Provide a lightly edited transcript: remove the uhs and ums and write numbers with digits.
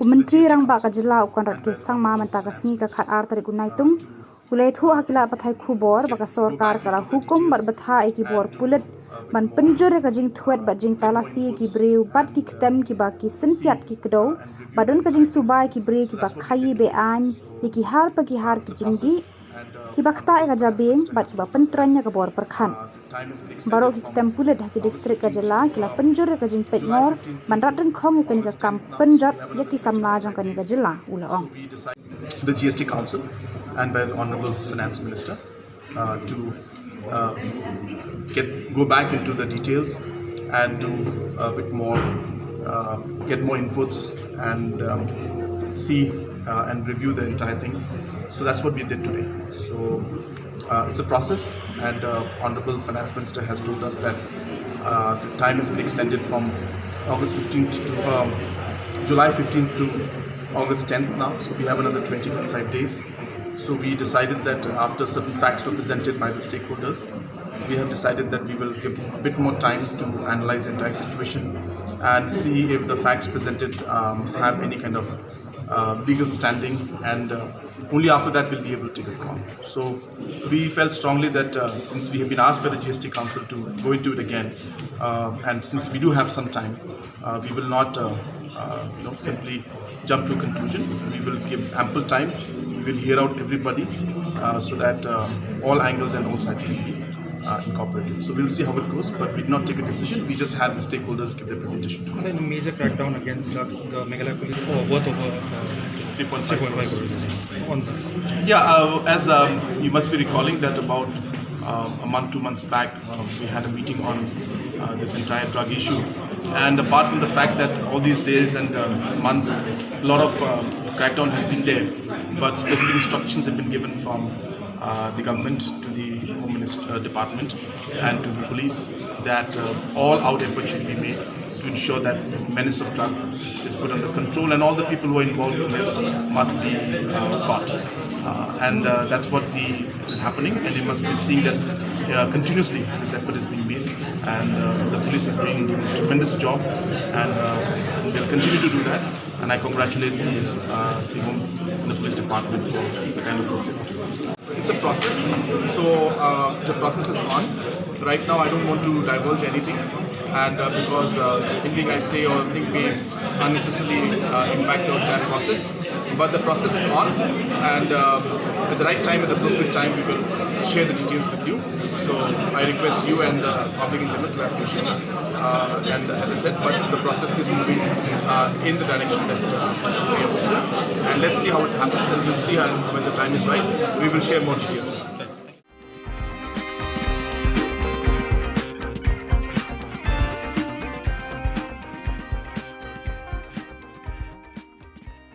Myntri Rangbah ka jila ukanrat ke sang ma manta kasni ka khat ar tarik unaitung ulai thu hakila pathai khubor baka sarkar kara hukum bar batha eki bor pulit ban Pynjur ka Jingthwet bat jing talasi ki breu bat ki ktem ki ba ki sentiat ki kdo badun ka jing subai ki bre ki ba khayi be an ki har pa ki har ki jinggi ki bakta ka jabeng bat ki ba pentranya ka bor perkhan baro ki ktem pulit ki distrik ka jela kila Pynjur ka jing Pynjur ban rat reng khong ka ni ka kam Pynjur ya ki samla jang ka ni ka jela ulaong the GST Council and by the Honorable Finance Minister to go back into the details and do a bit more, get more inputs and see and review the entire thing. So that's what we did today. So it's a process, and Honorable Finance Minister has told us that the time has been extended from August 15th to July 15th to August 10th now. So we have another 20-25 days. So we decided that after certain facts were presented by the stakeholders, we have decided that we will give a bit more time to analyze the entire situation and see if the facts presented have any kind of legal standing, and only after that we'll be able to take a call. So we felt strongly that since we have been asked by the GST Council to go into it again, and since we do have some time, we will not simply jump to a conclusion. We will give ample time. We will hear out everybody so that all angles and all sides can be incorporated. So we'll see how it goes, but we did not take a decision. We just had the stakeholders give their presentation to us. So in a major crackdown against drugs, the Meghalaya police worth over 3.5 crores. Yeah, as you must be recalling that about a month, 2 months back, we had a meeting on this entire drug issue. And apart from the fact that all these days and months, a lot of crackdown has been there, but specific instructions have been given from the government to the Home Department and to the police that all out efforts should be made to ensure that this menace of drug is put under control, and all the people who are involved in it must be caught. And that's what is happening, and you must be seeing that continuously this effort is being made, and the police is doing a tremendous job, and they'll continue to do that. And I congratulate the Home and the Police Department for the kind of work they're doing. It's a process, so the process is on. Right now I don't want to divulge anything, and because anything I say or think may unnecessarily impact the entire process. But the process is on, and at the right time, at the appropriate time, we will share the details with you. So I request you and the public in general to have patience. And as I said, but the process is moving in the direction that we are moving. And let's see how it happens, and we'll see when the time is right. We will share more details.